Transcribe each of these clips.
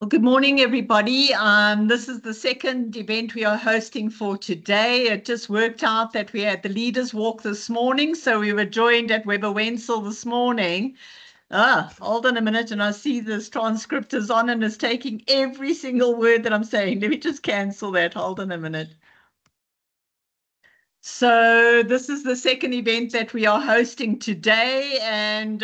Good morning, everybody. This is the second event we are hosting for today. It just worked out that we had the leaders walk this morning, so we were joined at Weber Wenzel this morning. Hold on a minute, and I see this transcript is on and is taking every single word that I'm saying. Let me just cancel that. Hold on a minute. So this is the second event that we are hosting today, and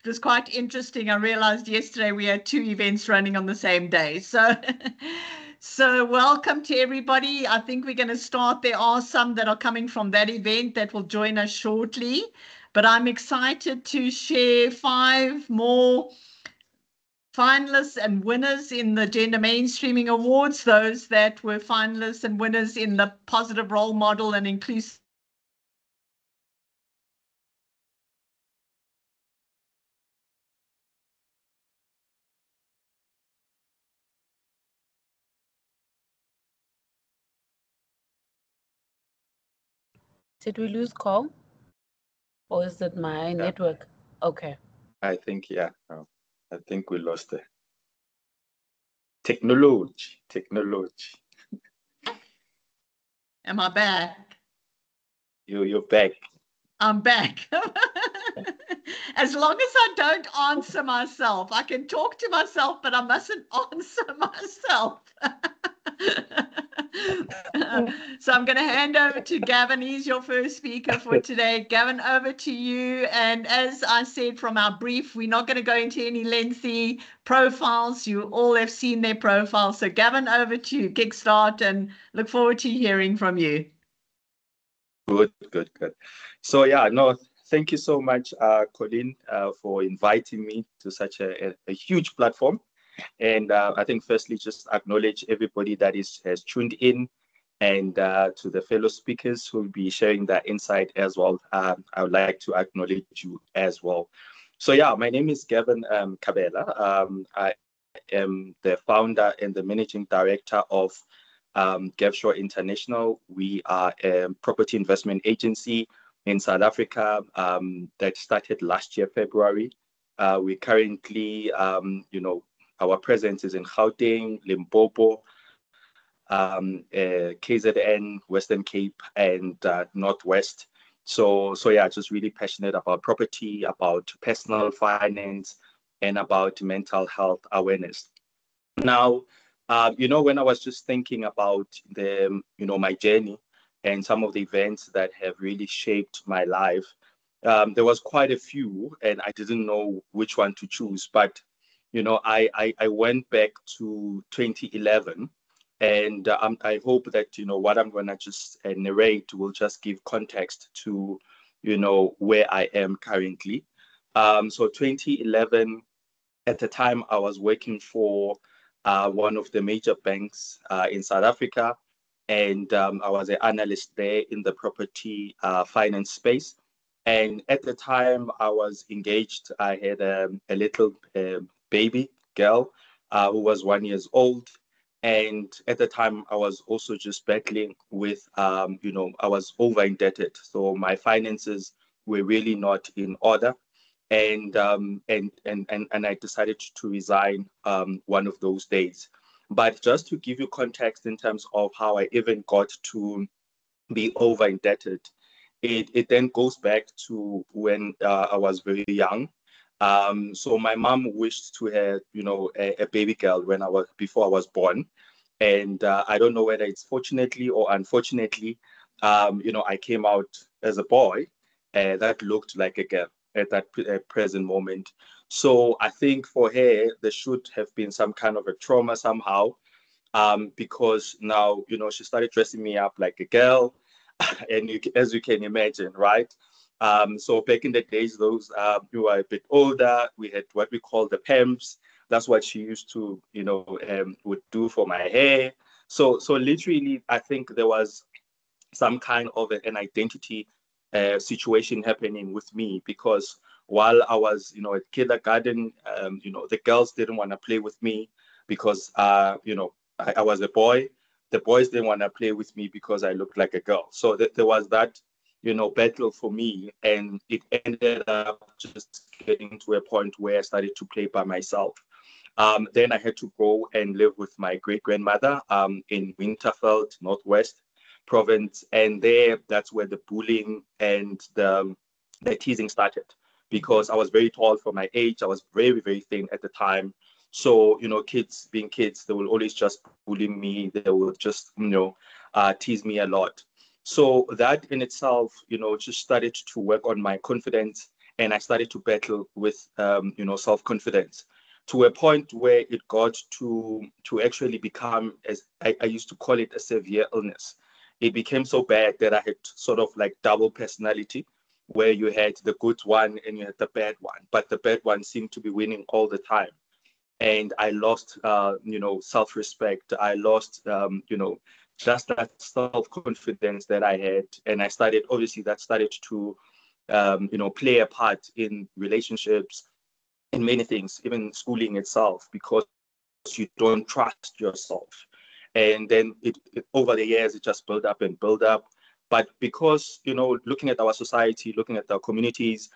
it was quite interesting. I realized yesterday we had two events running on the same day. So welcome to everybody. I think we're going to start. There are some that are coming from that event that will join us shortly, but I'm excited to share 5 more finalists and winners in the Gender Mainstreaming Awards, those that were finalists and winners in the Positive Role Model and Inclusive Did we lose call? Or is it my network? Okay. I think, yeah. I think we lost the technology. Am I back? You're back. I'm back. As long as I don't answer myself, I can talk to myself, but I mustn't answer myself. So I'm going to hand over to Gavin. He's your first speaker for today. Gavin, over to you. And as I said from our brief, we're not going to go into any lengthy profiles. You all have seen their profiles. So Gavin, over to you. Kickstart, and look forward to hearing from you. Good. So yeah, no, thank you so much, Colleen, for inviting me to such a huge platform. And I think firstly, just acknowledge everybody that has tuned in, and to the fellow speakers who will be sharing their insight as well. I would like to acknowledge you as well. So yeah, my name is Gavin Kabela. I am the founder and the managing director of Gavshore International. We are a property investment agency in South Africa that started last year, February. We currently, our presence is in Gauteng, Limpopo, KZN, Western Cape, and Northwest. So yeah, just really passionate about property, about personal finance, and about mental health awareness. Now, when I was just thinking about my journey and some of the events that have really shaped my life, there was quite a few, and I didn't know which one to choose. But, I went back to 2011, and I hope that, what I'm going to just narrate will just give context to, where I am currently. So 2011, at the time, I was working for one of the major banks in South Africa, and I was an analyst there in the property finance space. And at the time I was engaged, I had a little baby girl who was 1 year old. And at the time I was also just battling with, I was over indebted. So my finances were really not in order. And I decided to resign one of those days. But just to give you context in terms of how I even got to be over indebted, it then goes back to when I was very young. So my mom wished to have a baby girl before I was born, and I don't know whether it's fortunately or unfortunately, I came out as a boy that looked like a girl at that present moment. So I think for her, there should have been some kind of a trauma somehow, because now, she started dressing me up like a girl, and as you can imagine, right? So back in the days, those who were a bit older, we had what we call the pamps. That's what she used to, would do for my hair. So literally, I think there was some kind of an identity situation happening with me, because while I was, at kindergarten, the girls didn't want to play with me because, I was a boy. The boys didn't want to play with me because I looked like a girl. So there was that, battle for me, and it ended up just getting to a point where I started to play by myself. Then I had to go and live with my great-grandmother in Winterveld, Northwest Province. And there, that's where the bullying and the teasing started, because I was very tall for my age. I was very, very thin at the time. So, kids being kids, they will always just bully me. They will just, tease me a lot. So that in itself, just started to work on my confidence, and I started to battle with, self-confidence, to a point where it got to actually become, as I used to call it, a severe illness. It became so bad that I had sort of like double personality, where you had the good one and you had the bad one, but the bad one seemed to be winning all the time. And I lost, self-respect. I lost, just that self-confidence that I had. And I started, obviously, that started to, play a part in relationships, in many things, even schooling itself, because you don't trust yourself. And then over the years, it just built up and built up. But because, looking at our society, looking at our communities,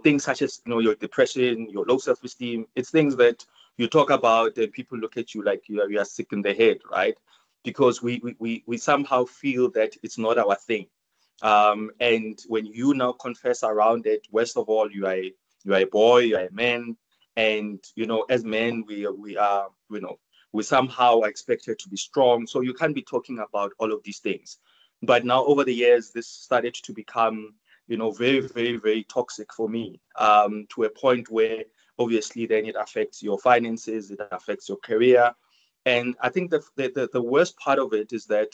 things such as, your depression, your low self-esteem, it's things that you talk about and people look at you like you are sick in the head, right? Because we somehow feel that it's not our thing. And when you now confess around it, worst of all, you are a boy, you are a man, and as men, we are, we somehow are expected to be strong. So you can't be talking about all of these things. But now over the years, this started to become, very, very, very toxic for me, to a point where obviously then it affects your finances, it affects your career. And I think the worst part of it is that,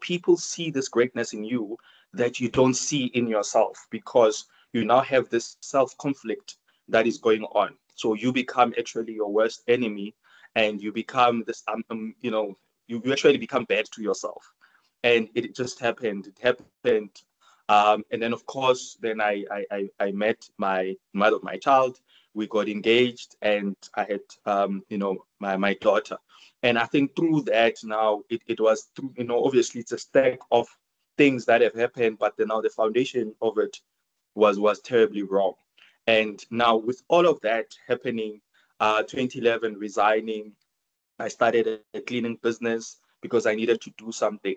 people see this greatness in you that you don't see in yourself, because you now have this self-conflict that is going on. So you become actually your worst enemy, and you become this, you actually become bad to yourself. And it just happened. It happened. And then, of course, then I met my mother of my child. We got engaged, and I had, my daughter. And I think through that now, it was, obviously it's a stack of things that have happened, but then now the foundation of it was terribly wrong. And now with all of that happening, 2011 resigning, I started a cleaning business because I needed to do something.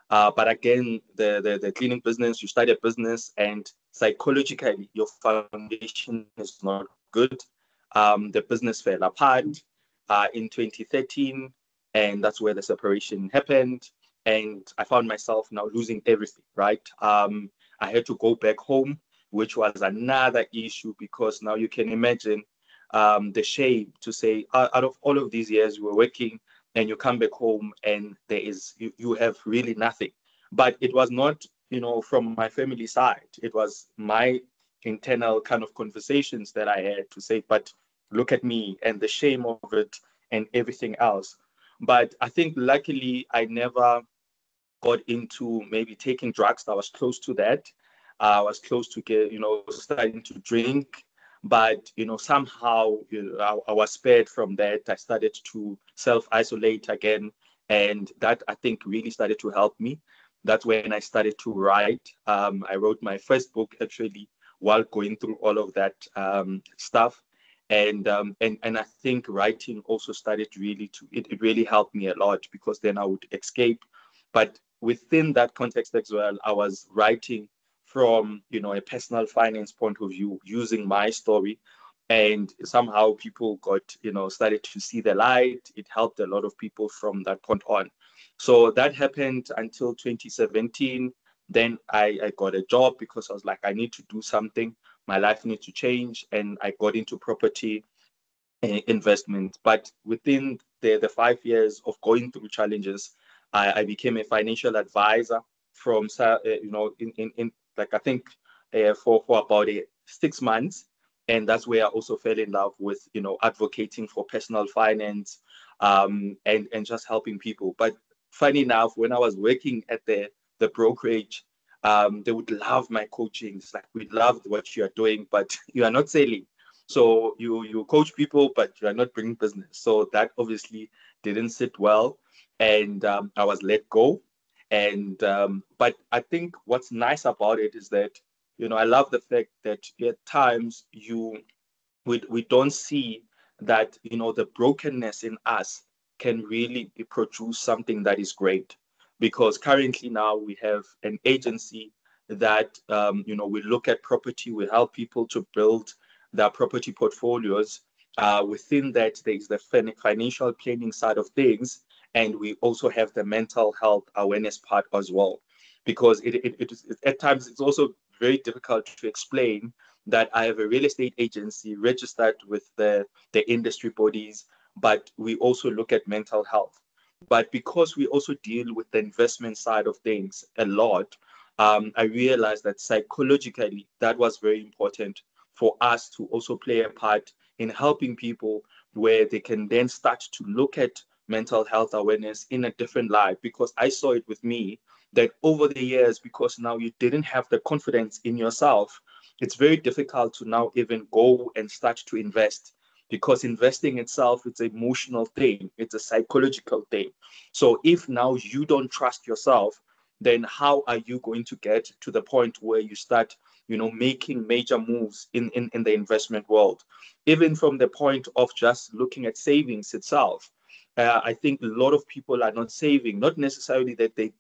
But again, the cleaning business, you start a business and psychologically your foundation is not good. The business fell apart in 2013, and that's where the separation happened. And I found myself now losing everything, right? I had to go back home, which was another issue, because now you can imagine the shame to say, out of all of these years you were working, and you come back home and there is you have really nothing. But it was not, from my family side. It was my internal kind of conversations that I had to say, but look at me, and the shame of it and everything else. But I think luckily I never got into maybe taking drugs. I was close to that. I was close to starting to drink, but somehow I was spared from that. I started to self-isolate again, and that I think really started to help me. That's when I started to write. I wrote my first book actually while going through all of that stuff, and I think writing also started really it really helped me a lot, because then I would escape. But within that context as well, I was writing from a personal finance point of view, using my story, and somehow people got started to see the light. It helped a lot of people from that point on. So that happened until 2017. Then I got a job, because I was like, I need to do something. My life needs to change, and I got into property investment. But within the 5 years of going through challenges, I became a financial advisor from in like I think for about 6 months, and that's where I also fell in love with advocating for personal finance, and just helping people. But funny enough, when I was working at the brokerage, they would love my coaching. It's like, we love what you are doing, but you are not selling. So you coach people, but you are not bringing business. So that obviously didn't sit well, and I was let go. And but I think what's nice about it is that I love the fact that at times we don't see that, you know, the brokenness in us can really produce something that is great. Because currently now we have an agency that, you know, we look at property, we help people to build their property portfolios. Within that, there is the financial planning side of things, and we also have the mental health awareness part as well. Because at times it's also very difficult to explain that I have a real estate agency registered with the industry bodies, but we also look at mental health. But because we also deal with the investment side of things a lot, I realized that psychologically that was very important for us to also play a part in helping people, where they can then start to look at mental health awareness in a different light. Because I saw it with me that over the years, because now you didn't have the confidence in yourself, it's very difficult to now even go and start to invest, because investing itself, it's an emotional thing, it's a psychological thing. So if now you don't trust yourself, then how are you going to get to the point where you start, you know, making major moves in the investment world? Even from the point of just looking at savings itself, I think a lot of people are not saving, not necessarily that they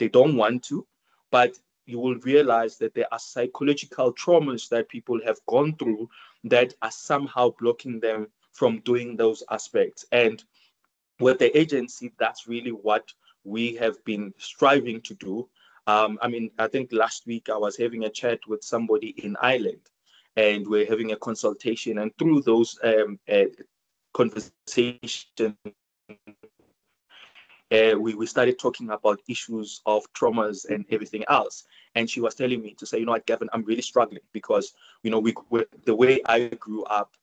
don't want to, but you will realize that there are psychological traumas that people have gone through that are somehow blocking them from doing those aspects. And with the agency, that's really what we have been striving to do. I mean, I think last week I was having a chat with somebody in Ireland, and we're having a consultation. And through those conversations, we started talking about issues of traumas and everything else. And she was telling me to say, you know what, Gavin, I'm really struggling because, you know, the way I grew up,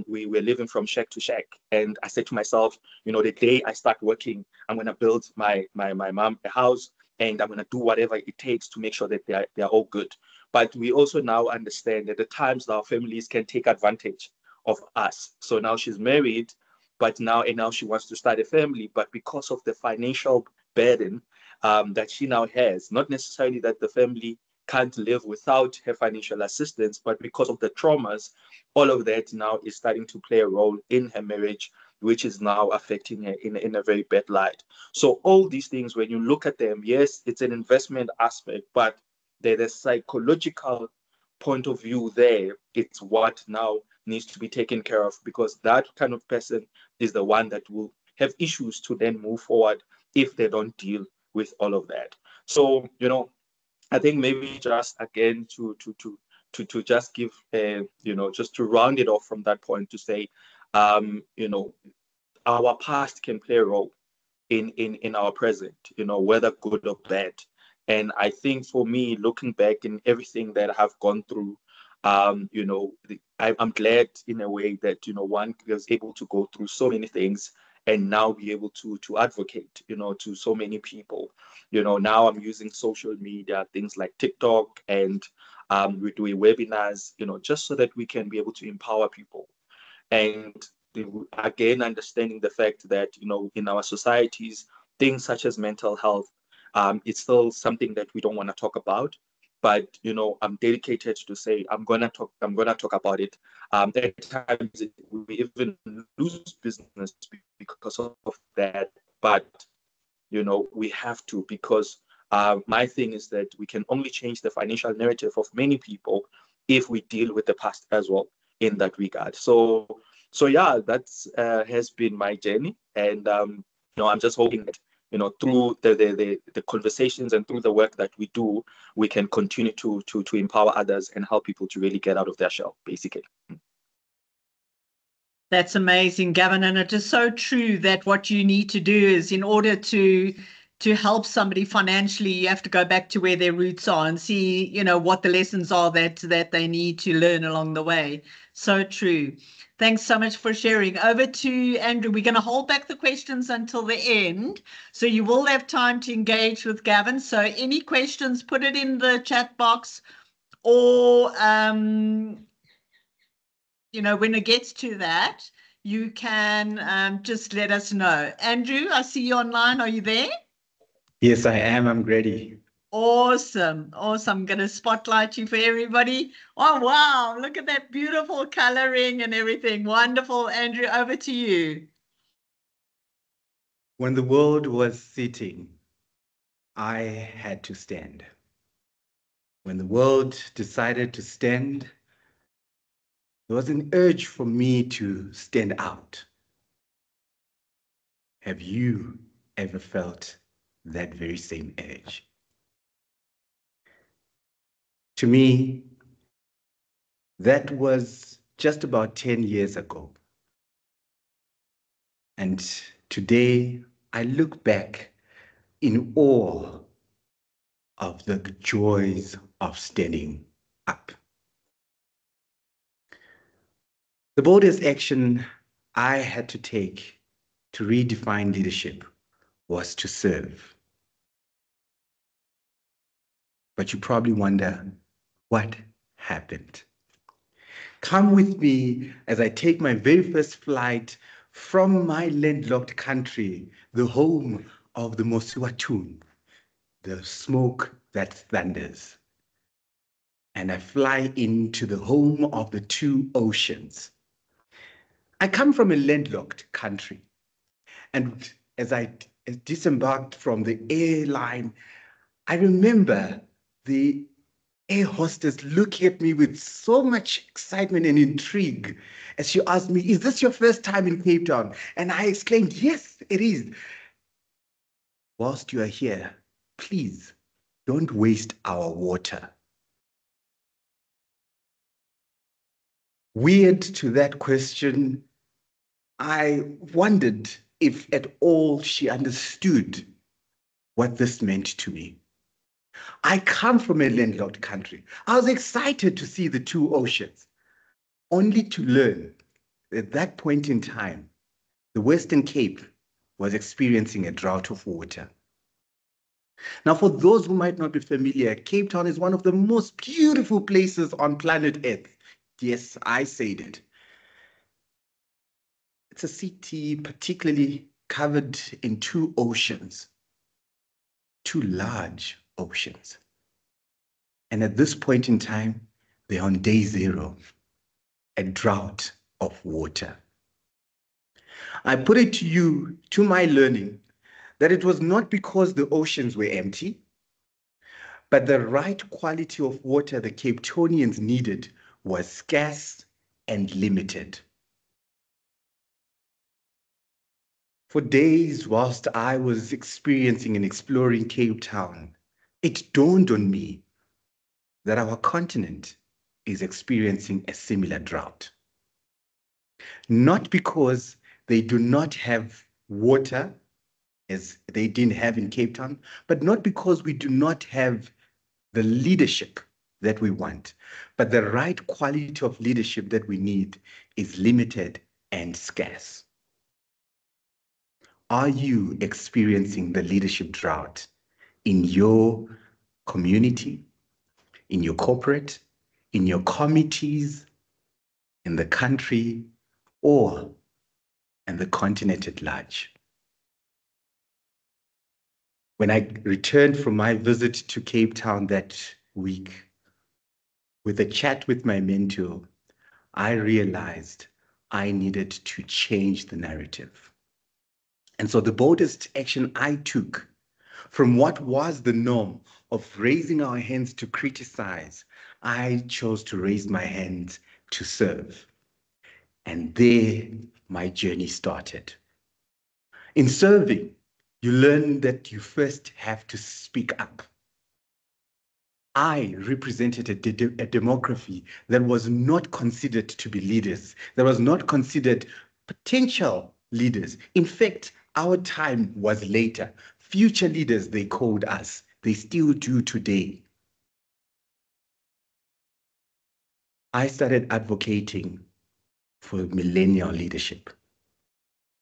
we were living from shack to shack. And I said to myself, you know, the day I start working, I'm going to build my mom a house, and I'm going to do whatever it takes to make sure that they're all good. But we also now understand that at times our families can take advantage of us. So now she's married, but now she wants to start a family. But because of the financial burden that she now has, not necessarily that the family can't live without her financial assistance, but because of the traumas, all of that now is starting to play a role in her marriage, which is now affecting her in a very bad light. So all these things, when you look at them, yes, it's an investment aspect, but there's a psychological point of view there. It's what now needs to be taken care of, because that kind of person is the one that will have issues to then move forward if they don't deal with all of that. So, you know, I think maybe just again to just give you know, just to round it off from that point, to say, you know, our past can play a role in our present, you know, whether good or bad. And I think for me, looking back in everything that I have gone through, you know, I'm glad in a way that, you know, one was able to go through so many things and now be able to advocate, you know, to so many people. You know, now I'm using social media, things like TikTok, and we're doing webinars, you know, just so that we can be able to empower people. And again, understanding the fact that, you know, in our societies, things such as mental health, it's still something that we don't want to talk about. But, you know, I'm dedicated to say I'm gonna talk about it. At times we even lose business because of that, but, you know, we have to, because my thing is that we can only change the financial narrative of many people if we deal with the past as well in that regard. So yeah, that's has been my journey. And you know, I'm just hoping that, you know, through the conversations and through the work that we do, we can continue to empower others and help people to really get out of their shell, basically. That's amazing, Gavin. And it is so true that what you need to do is, in order to help somebody financially, you have to go back to where their roots are and see, you know, what the lessons are that they need to learn along the way. So true. Thanks so much for sharing. Over to Andrew. We're going to hold back the questions until the end, so you will have time to engage with Gavin. So any questions, put it in the chat box, or you know, when it gets to that, you can just let us know. Andrew, I see you online. Are you there? Yes, I am. I'm ready. Awesome. Awesome. I'm going to spotlight you for everybody. Oh, wow. Look at that beautiful coloring and everything. Wonderful. Andrew, over to you. When the world was sitting, I had to stand. When the world decided to stand, there was an urge for me to stand out. Have you ever felt that very same urge? To me, that was just about 10 years ago. And today, I look back in awe of the joys of standing up. The boldest action I had to take to redefine leadership was to serve. But you probably wonder, what happened? Come with me as I take my very first flight from my landlocked country, the home of the Mosiwatun, the smoke that thunders. And I fly into the home of the two oceans. I come from a landlocked country. And as I disembarked from the airline, I remember the air hostess looking at me with so much excitement and intrigue as she asked me, "Is this your first time in Cape Town?" And I exclaimed, "Yes, it is." "Whilst you are here, please don't waste our water." Weird to that question, I wondered if at all she understood what this meant to me. I come from a landlocked country. I was excited to see the two oceans, only to learn at that point in time, the Western Cape was experiencing a drought of water. Now, for those who might not be familiar, Cape Town is one of the most beautiful places on planet Earth. Yes, I said it. It's a city particularly covered in two oceans, two large oceans. And at this point in time, they're on day zero, a drought of water. I put it to you, to my learning, that it was not because the oceans were empty, but the right quality of water the Cape Townians needed was scarce and limited. For days, whilst I was experiencing and exploring Cape Town, it dawned on me that our continent is experiencing a similar drought. Not because they do not have water as they didn't have in Cape Town, but not because we do not have the leadership that we want, but the right quality of leadership that we need is limited and scarce. Are you experiencing the leadership drought in your community, in your corporate, in your committees, in the country, or in the continent at large? When I returned from my visit to Cape Town that week, with a chat with my mentor, I realized I needed to change the narrative. And so the boldest action I took from what was the norm of raising our hands to criticize, I chose to raise my hands to serve. And there my journey started. In serving, you learn that you first have to speak up. I represented a demography that was not considered to be leaders, that was not considered potential leaders. In fact, our time was later. Future leaders, they called us. They still do today. I started advocating for millennial leadership.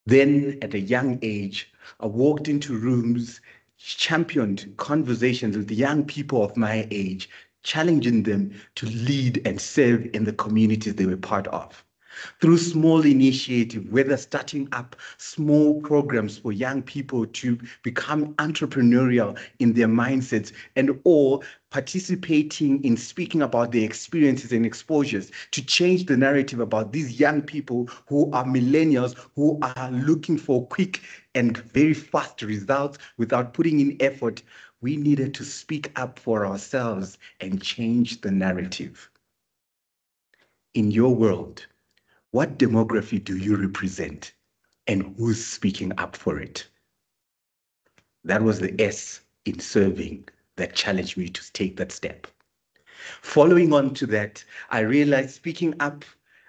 Then, at a young age, I walked into rooms, championed conversations with young people of my age, challenging them to lead and serve in the communities they were part of. through small initiative, whether starting up small programs for young people to become entrepreneurial in their mindsets, and or participating in speaking about their experiences and exposures to change the narrative about these young people who are millennials, who are looking for quick and very fast results without putting in effort. We needed to speak up for ourselves and change the narrative. In your world, what demography do you represent and who's speaking up for it? That was the S in serving that challenged me to take that step. Following on to that, I realized speaking up,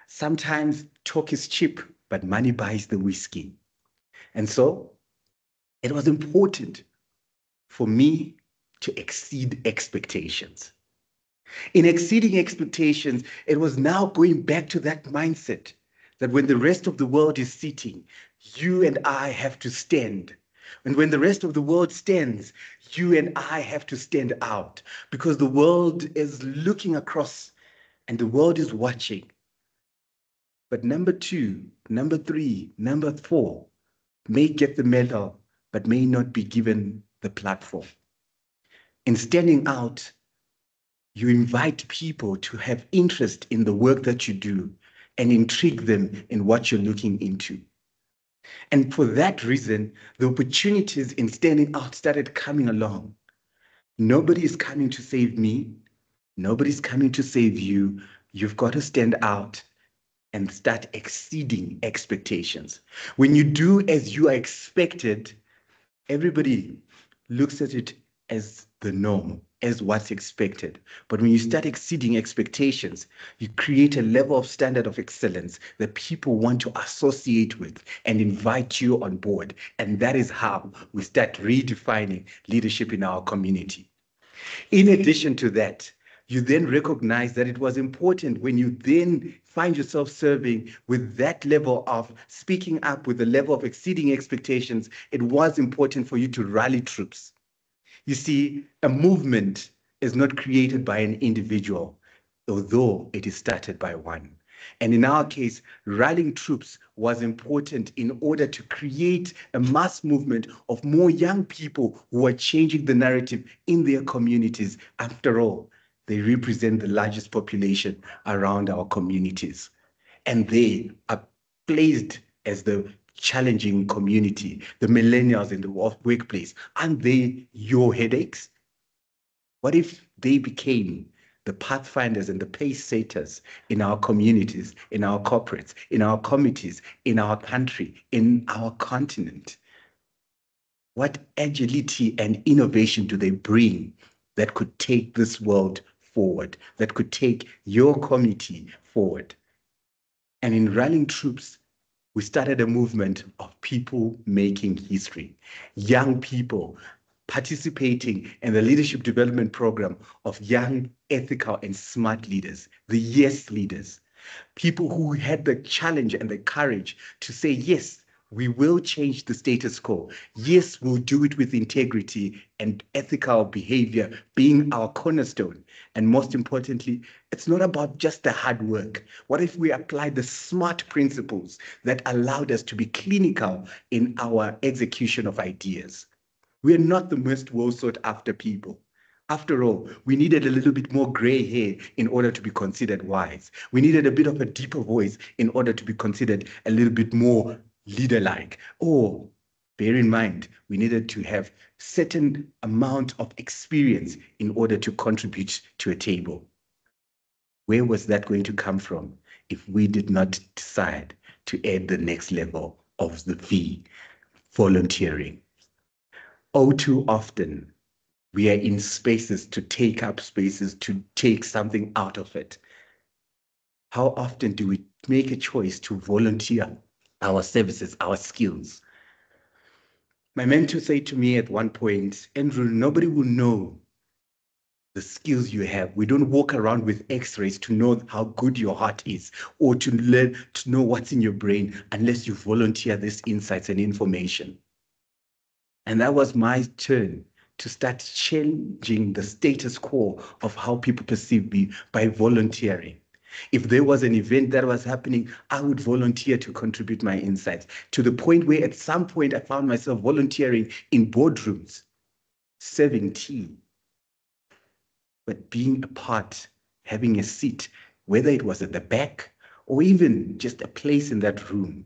sometimes talk is cheap, but money buys the whiskey. And so it was important for me to exceed expectations. In exceeding expectations, it was now going back to that mindset that when the rest of the world is sitting, you and I have to stand. And when the rest of the world stands, you and I have to stand out, because the world is looking across and the world is watching. But number 2, number 3, number 4 may get the medal, but may not be given the platform. In standing out, you invite people to have interest in the work that you do and intrigue them in what you're looking into. And for that reason, the opportunities in standing out started coming along. Nobody is coming to save me. Nobody's coming to save you. You've got to stand out and start exceeding expectations. When you do as you are expected, everybody looks at it as the norm, as what's expected. But when you start exceeding expectations, you create a level of standard of excellence that people want to associate with and invite you on board. And that is how we start redefining leadership in our community. In addition to that, you then recognize that it was important when you then find yourself serving with that level of speaking up, with the level of exceeding expectations, it was important for you to rally troops. You see, a movement is not created by an individual, although it is started by one. And in our case, rallying troops was important in order to create a mass movement of more young people who are changing the narrative in their communities. After all, they represent the largest population around our communities. And they are placed as the challenging community, the millennials in the workplace. Aren't they your headaches? What if they became the pathfinders and the pace setters in our communities, in our corporates, in our committees, in our country, in our continent? What agility and innovation do they bring that could take this world forward, that could take your committee forward? And in rallying troops, we started a movement of people making history, young people participating in the leadership development program of young, ethical, and smart leaders, the yes leaders, people who had the challenge and the courage to say, yes, we will change the status quo. Yes, we'll do it with integrity and ethical behavior being our cornerstone. And most importantly, it's not about just the hard work. What if we apply the smart principles that allowed us to be clinical in our execution of ideas? We are not the most well sought after people. After all, we needed a little bit more gray hair in order to be considered wise. We needed a bit of a deeper voice in order to be considered a little bit more leader-like. Or, bear in mind, we needed to have certain amount of experience in order to contribute to a table. Where was that going to come from if we did not decide to add the next level of the V, volunteering? Oh, too often, we are in spaces to take up spaces, to take something out of it. How often do we make a choice to volunteer our services, our skills? My mentor said to me at one point, Andrew, nobody will know the skills you have. We don't walk around with x-rays to know how good your heart is or to learn to know what's in your brain unless you volunteer these insights and information. And that was my turn to start changing the status quo of how people perceive me by volunteering. If there was an event that was happening, I would volunteer to contribute my insights, to the point where at some point I found myself volunteering in boardrooms, serving tea, but being a part, having a seat, whether it was at the back or even just a place in that room.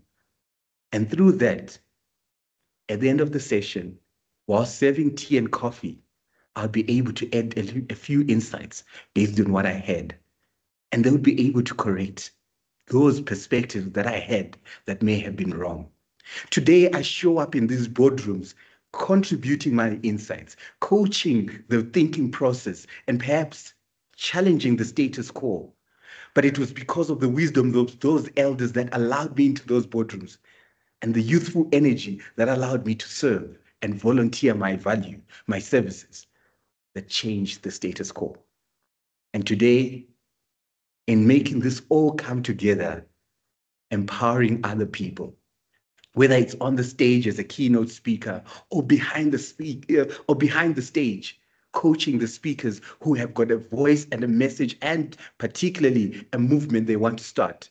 And through that, at the end of the session, while serving tea and coffee, I'll be able to add a few insights based on what I had. And they would be able to correct those perspectives that I had that may have been wrong. Today, I show up in these boardrooms, contributing my insights, coaching the thinking process, and perhaps challenging the status quo. But it was because of the wisdom of those elders that allowed me into those boardrooms, and the youthful energy that allowed me to serve and volunteer my value, my services, that changed the status quo. And today, in making this all come together, empowering other people, whether it's on the stage as a keynote speaker or behind the stage, coaching the speakers who have got a voice and a message and particularly a movement they want to start.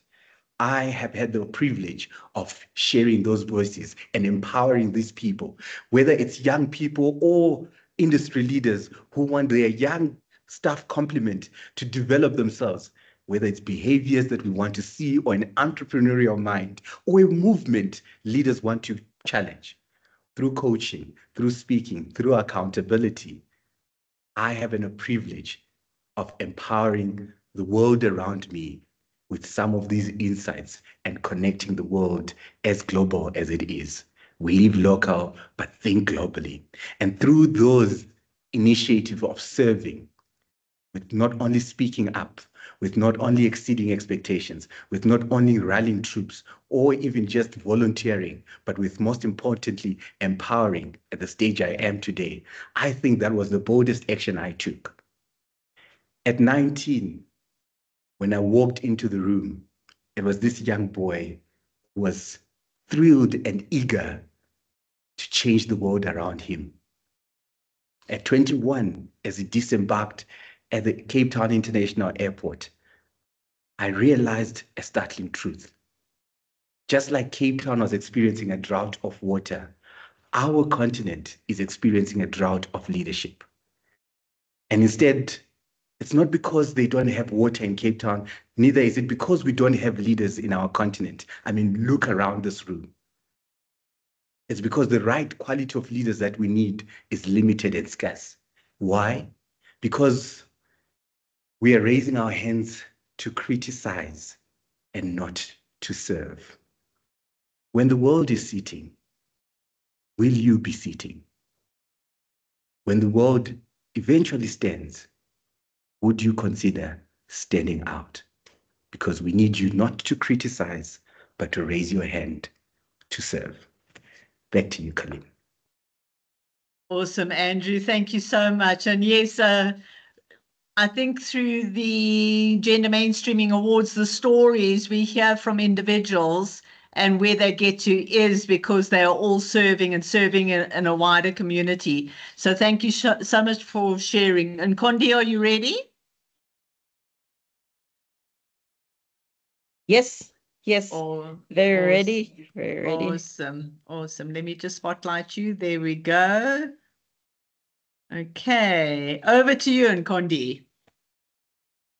I have had the privilege of sharing those voices and empowering these people, whether it's young people or industry leaders who want their young staff complement to develop themselves, whether it's behaviors that we want to see or an entrepreneurial mind or a movement leaders want to challenge. Through coaching, through speaking, through accountability, I have a privilege of empowering the world around me with some of these insights and connecting the world as global as it is. We live local, but think globally. And through those initiatives of serving, with not only speaking up, with not only exceeding expectations, with not only rallying troops or even just volunteering, but with most importantly, empowering at the stage I am today, I think that was the boldest action I took. At 19, when I walked into the room, it was this young boy who was thrilled and eager to change the world around him. At 21, as he disembarked at the Cape Town International Airport, I realized a startling truth. Just like Cape Town was experiencing a drought of water, our continent is experiencing a drought of leadership. And instead, it's not because they don't have water in Cape Town, neither is it because we don't have leaders in our continent. I mean, look around this room. It's because the right quality of leaders that we need is limited and scarce. Why? Because we are raising our hands to criticize and not to serve. When the world is sitting, will you be sitting? When the world eventually stands, would you consider standing out? Because we need you not to criticize, but to raise your hand to serve. Back to you, Colleen. Awesome, Andrew. Thank you so much. And yes, I think through the Gender Mainstreaming Awards, the stories we hear from individuals and where they get to is because they are all serving in a wider community. So thank you so much for sharing. And Kondi, are you ready? Yes, very awesome. ready, very ready. Awesome. Let me just spotlight you. There we go. Okay, over to you, Nkondi.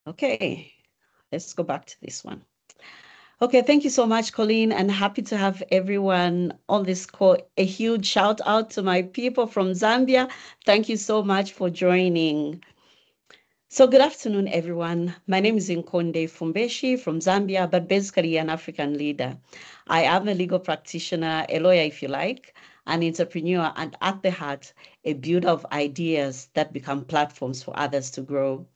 Okay, let's go back to this one. Okay, thank you so much, Colleen, and happy to have everyone on this call. A huge shout out to my people from Zambia. Thank you so much for joining. So good afternoon, everyone. My name is Nkonde Fumbeshi from Zambia, but basically an African leader. I am a legal practitioner, a lawyer if you like, an entrepreneur, and at the heart, a builder of ideas that become platforms for others to grow.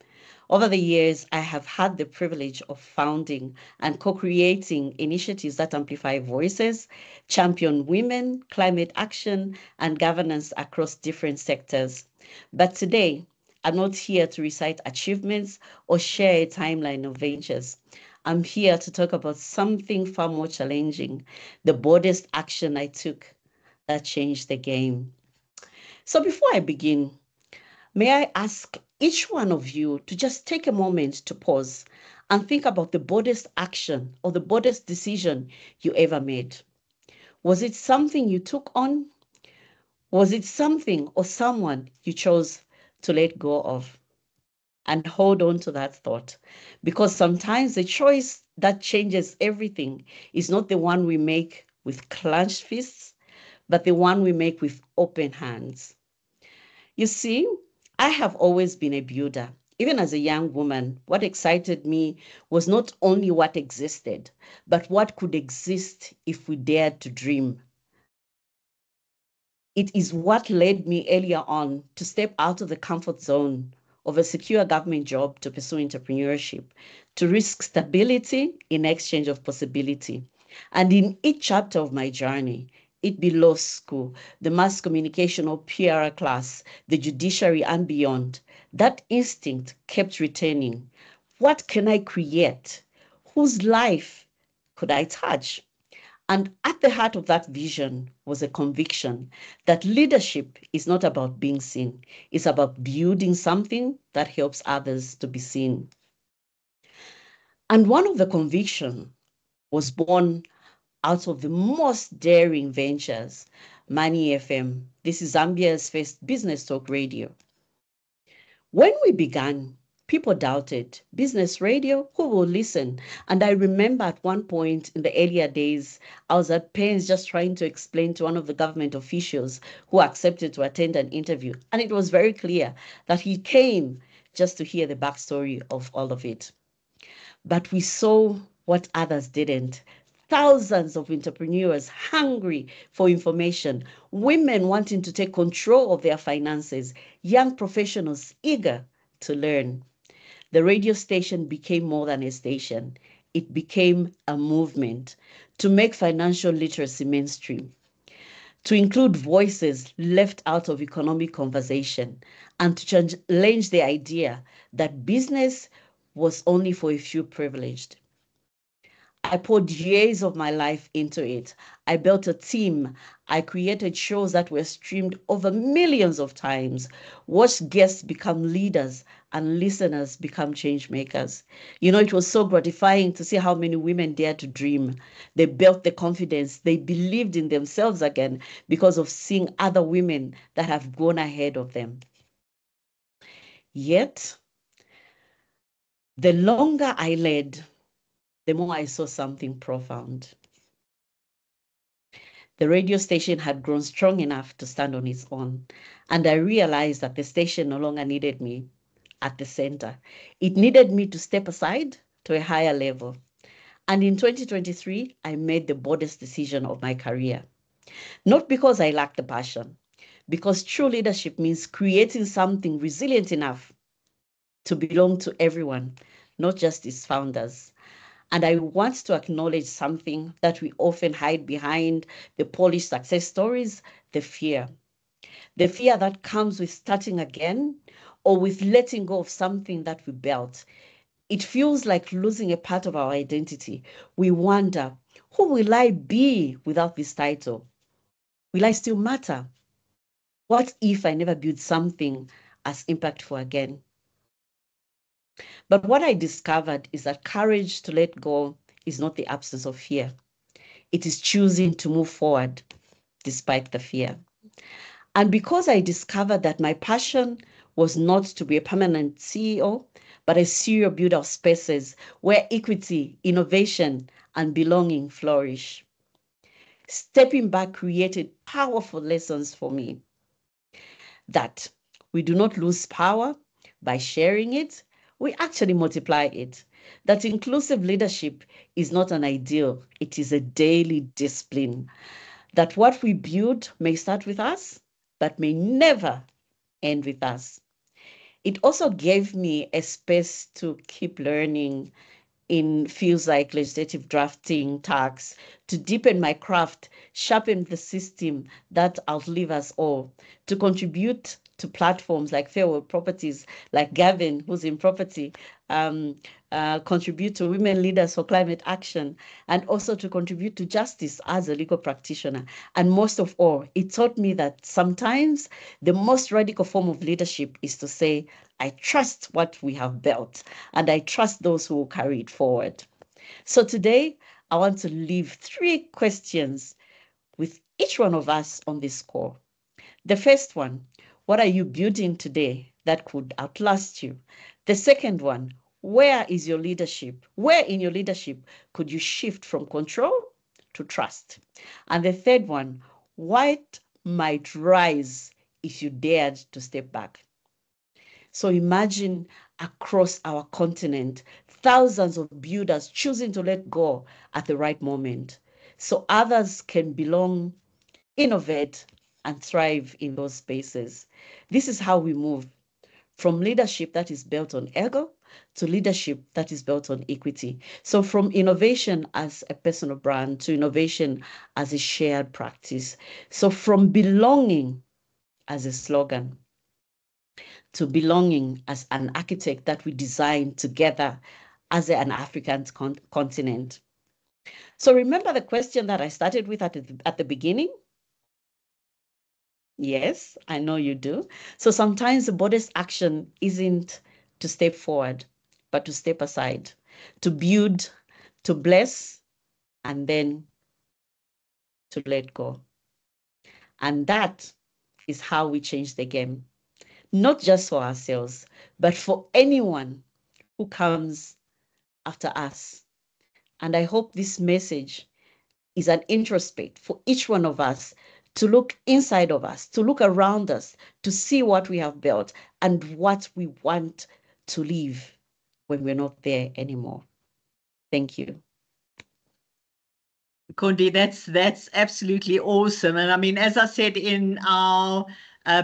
Over the years, I have had the privilege of founding and co-creating initiatives that amplify voices, champion women, climate action, and governance across different sectors. But today, I'm not here to recite achievements or share a timeline of ventures. I'm here to talk about something far more challenging, the boldest action I took that changed the game. So before I begin, may I ask each one of you to just take a moment to pause and think about the boldest action or the boldest decision you ever made. Was it something you took on? Was it something or someone you chose to let go of? And hold on to that thought, because sometimes the choice that changes everything is not the one we make with clenched fists, but the one we make with open hands. You see, I have always been a builder. Even as a young woman, what excited me was not only what existed, but what could exist if we dared to dream. It is what led me earlier on to step out of the comfort zone of a secure government job to pursue entrepreneurship, to risk stability in exchange of possibility. And in each chapter of my journey, it be law school, the mass communication or PR class, the judiciary and beyond, that instinct kept returning. What can I create? Whose life could I touch? And at the heart of that vision was a conviction that leadership is not about being seen, it's about building something that helps others to be seen. And one of the convictions was born out of the most daring ventures, Money FM. This is Zambia's first business talk radio. When we began, people doubted business radio, who will listen? And I remember at one point in the earlier days, I was at pains just trying to explain to one of the government officials who accepted to attend an interview. And it was very clear that he came just to hear the backstory of all of it. But we saw what others didn't. Thousands of entrepreneurs hungry for information, women wanting to take control of their finances, young professionals eager to learn. The radio station became more than a station. It became a movement to make financial literacy mainstream, to include voices left out of economic conversation, and to challenge the idea that business was only for a few privileged. I poured years of my life into it. I built a team. I created shows that were streamed over millions of times, watched guests become leaders and listeners become change makers. You know, it was so gratifying to see how many women dared to dream. They built the confidence. They believed in themselves again because of seeing other women that have gone ahead of them. Yet, the longer I led, the more I saw something profound. The radio station had grown strong enough to stand on its own, and I realized that the station no longer needed me at the center. It needed me to step aside to a higher level. And in 2023, I made the boldest decision of my career. Not because I lacked the passion, because true leadership means creating something resilient enough to belong to everyone, not just its founders. And I want to acknowledge something that we often hide behind the polished success stories, the fear. The fear that comes with starting again or with letting go of something that we built. It feels like losing a part of our identity. We wonder, who will I be without this title? Will I still matter? What if I never build something as impactful again? But what I discovered is that courage to let go is not the absence of fear. It is choosing to move forward despite the fear. And because I discovered that my passion was not to be a permanent CEO, but a serial builder of spaces where equity, innovation, and belonging flourish. Stepping back created powerful lessons for me that we do not lose power by sharing it, we actually multiply it. That inclusive leadership is not an ideal, it is a daily discipline. That what we build may start with us, but may never end with us. It also gave me a space to keep learning in fields like legislative drafting, tax, to deepen my craft, sharpen the system that outlive us all, to contribute to platforms like Fairworld Properties, like Gavin, who's in property, contribute to Women Leaders for Climate Action, and also to contribute to justice as a legal practitioner. And most of all, it taught me that sometimes the most radical form of leadership is to say, I trust what we have built, and I trust those who will carry it forward. So today, I want to leave 3 questions with each one of us on this call. The first one, what are you building today that could outlast you? The second one, where is your leadership? Where in your leadership could you shift from control to trust? And the third one, what might rise if you dared to step back? So imagine across our continent, thousands of builders choosing to let go at the right moment, so others can belong, innovate, and thrive in those spaces. This is how we move from leadership that is built on ego to leadership that is built on equity. So from innovation as a personal brand to innovation as a shared practice. So from belonging as a slogan to belonging as an architect that we design together as an African continent. So remember the question that I started with at the beginning? Yes, I know you do. So sometimes the boldest action isn't to step forward, but to step aside, to build, to bless, and then to let go. And that is how we change the game, not just for ourselves, but for anyone who comes after us. And I hope this message is an introspect for each one of us to look inside of us, to look around us, to see what we have built and what we want to leave when we're not there anymore. Thank you. Kondi, that's absolutely awesome. And I mean, as I said in our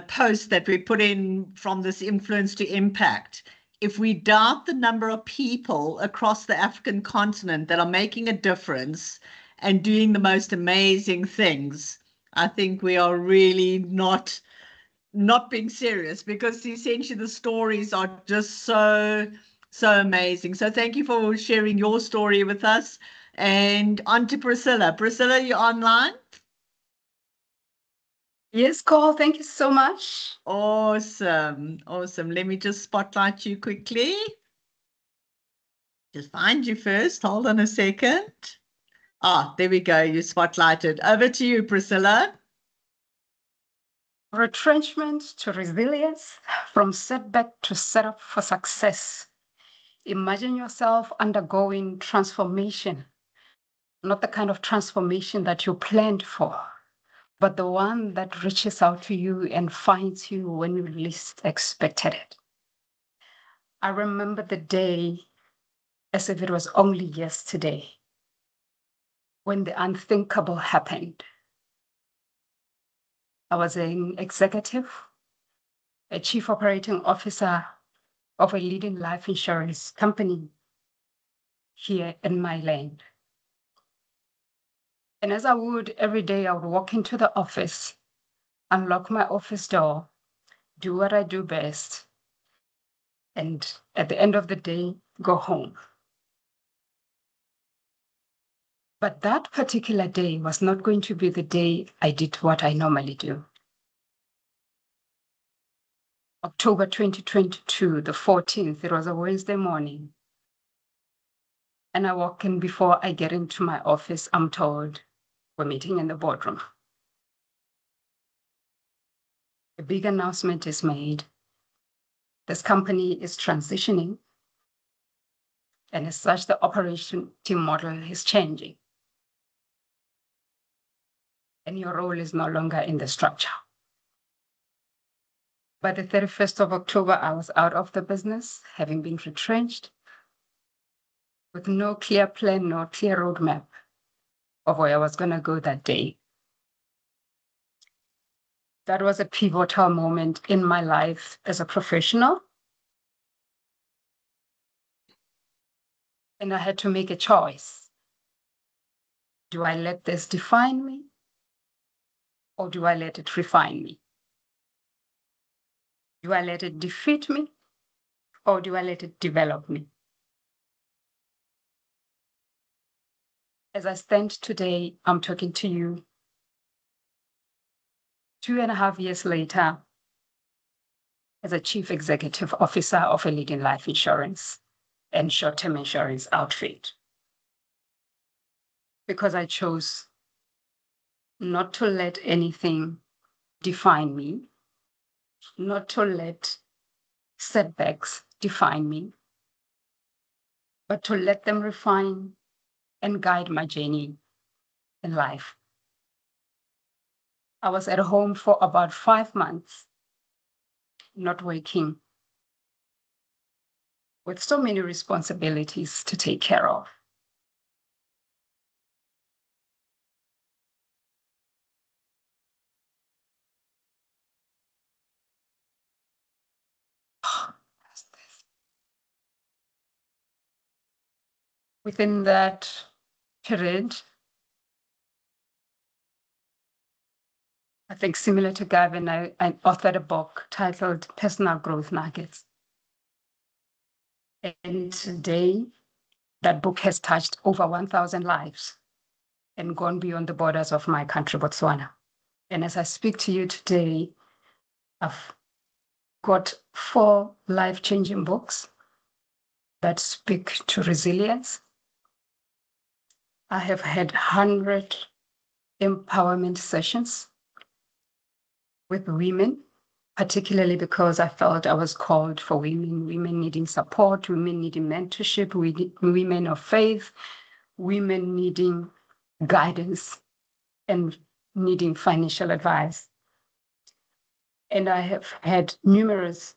post that we put in from this influence to impact, if we doubt the number of people across the African continent that are making a difference and doing the most amazing things, I think we are really not being serious, because essentially the stories are just so amazing. So thank you for sharing your story with us. And on to Priscilla. Priscilla, you're online? Yes, Cole, thank you so much. Awesome. Let me just spotlight you quickly. Just find you first. Hold on a second. There we go. You spotlighted. Over to you, Priscilla. Retrenchment to resilience, from setback to setup for success. Imagine yourself undergoing transformation, not the kind of transformation that you planned for, but the one that reaches out to you and finds you when you least expected it. I remember the day as if it was only yesterday when the unthinkable happened. I was an executive, a chief operating officer of a leading life insurance company here in my land. And as I would every day, I would walk into the office, unlock my office door, do what I do best, and at the end of the day, go home. But that particular day was not going to be the day I did what I normally do. October 2022, the 14th, it was a Wednesday morning. And I walk in. Before I get into my office, I'm told we're meeting in the boardroom. A big announcement is made. This company is transitioning, and as such, the operation team model is changing. And your role is no longer in the structure. By the 31st of October, I was out of the business, having been retrenched, with no clear plan, no clear roadmap of where I was going to go that day. That was a pivotal moment in my life as a professional. And I had to make a choice. Do I let this define me, or do I let it refine me? Do I let it defeat me, or do I let it develop me? As I stand today, I'm talking to you 2.5 years later as a chief executive officer of a leading life insurance and short-term insurance outfit, because I chose not to let anything define me, not to let setbacks define me, but to let them refine and guide my journey in life. I was at home for about 5 months, not working, with so many responsibilities to take care of. Within that period, I think similar to Gavin, I authored a book titled Personal Growth Nuggets. And today, that book has touched over 1,000 lives and gone beyond the borders of my country, Botswana. And as I speak to you today, I've got 4 life-changing books that speak to resilience. I have had 100 empowerment sessions with women, particularly because I felt I was called for women needing support, women needing mentorship, women of faith, women needing guidance and needing financial advice. And I have had numerous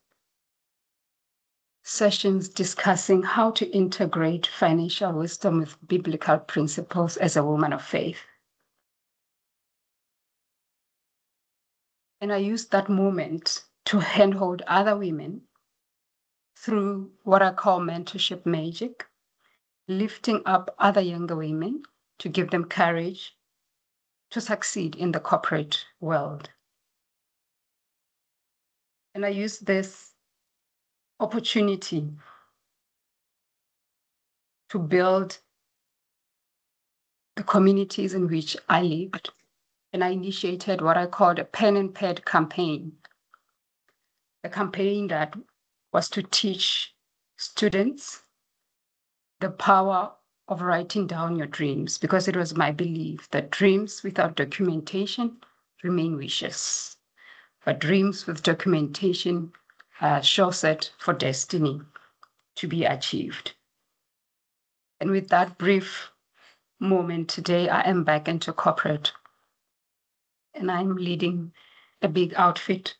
sessions discussing how to integrate financial wisdom with biblical principles as a woman of faith. And I used that moment to handhold other women through what I call mentorship magic, lifting up other younger women to give them courage to succeed in the corporate world. And I used this opportunity to build the communities in which I lived. And I initiated what I called a pen and pad campaign, a campaign that was to teach students the power of writing down your dreams, because it was my belief that dreams without documentation remain wishes, but dreams with documentation are sure set for destiny to be achieved. And with that brief moment today, I am back into corporate and I'm leading a big outfit.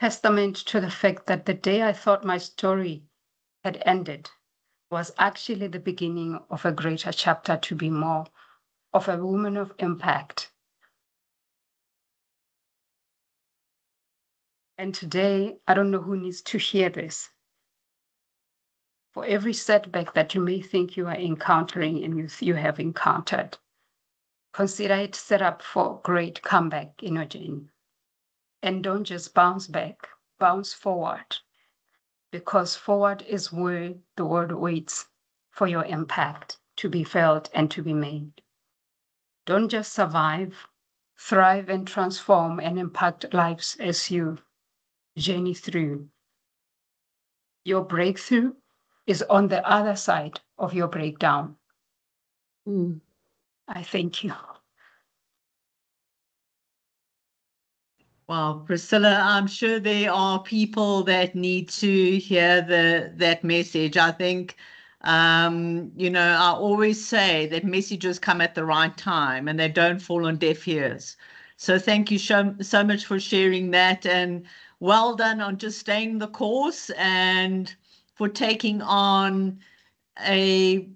Testament to the fact that the day I thought my story had ended was actually the beginning of a greater chapter to be more of a woman of impact. And today, I don't know who needs to hear this. For every setback that you may think you are encountering and you have encountered, consider it set up for great comeback in your journey. And don't just bounce back, bounce forward, because forward is where the world waits for your impact to be felt and to be made. Don't just survive, thrive and transform and impact lives as you journey through. Your breakthrough is on the other side of your breakdown. I thank you. Well, Priscilla, I'm sure there are people that need to hear that message. I think, I always say that messages come at the right time and they don't fall on deaf ears. So thank you so much for sharing that, and well done on just staying the course and for taking on a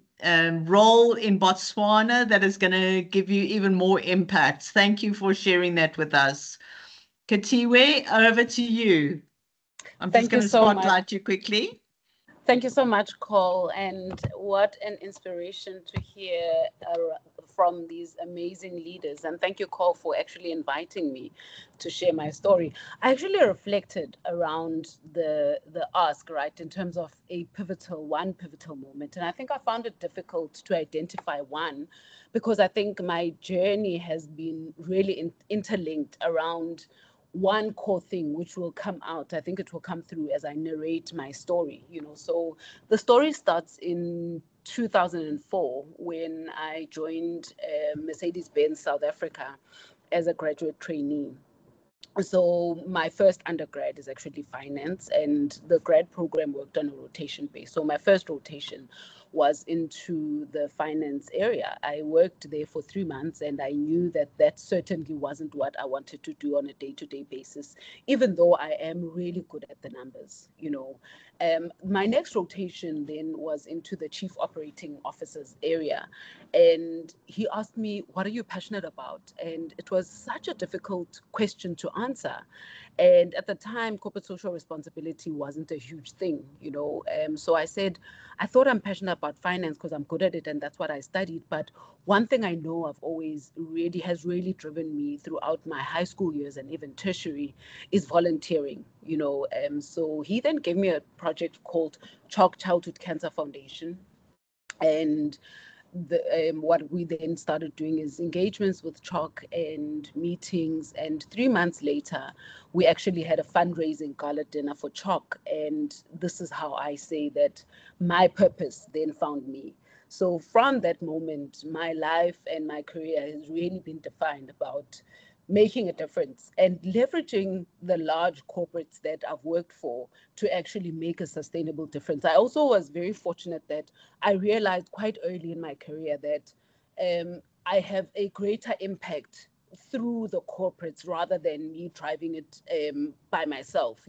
role in Botswana that is going to give you even more impact. Thank you for sharing that with us. Katiwe, over to you. I'm just going to spotlight you quickly. Thank you so much, Cole. And what an inspiration to hear from these amazing leaders. And thank you, Cole, for actually inviting me to share my story. I actually reflected around the ask, right, in terms of one pivotal moment. And I think I found it difficult to identify one, because I think my journey has been really interlinked around one core thing, which will come out. I think it will come through as I narrate my story, So the story starts in 2004 when I joined Mercedes-Benz South Africa as a graduate trainee. So my first undergrad is actually finance, and the grad program worked on a rotation base. So my first rotation was into the finance area. I worked there for 3 months, and I knew that that certainly wasn't what I wanted to do on a day-to-day basis, even though I am really good at the numbers, My next rotation then was into the chief operating officer's area. And he asked me, what are you passionate about? And it was such a difficult question to answer. And at the time, corporate social responsibility wasn't a huge thing, So I said, I thought I'm passionate about finance because I'm good at it and that's what I studied. But one thing I know I've always has really driven me throughout my high school years and even tertiary is volunteering, So he then gave me a project called Chalk Childhood Cancer Foundation. And what we then started doing is engagements with Chalk and meetings. And 3 months later, we actually had a fundraising gala dinner for Chalk. And this is how I say that my purpose then found me. So from that moment, my life and my career has really been defined about making a difference and leveraging the large corporates that I've worked for to actually make a sustainable difference. I also was very fortunate that I realized quite early in my career that I have a greater impact through the corporates rather than me driving it by myself.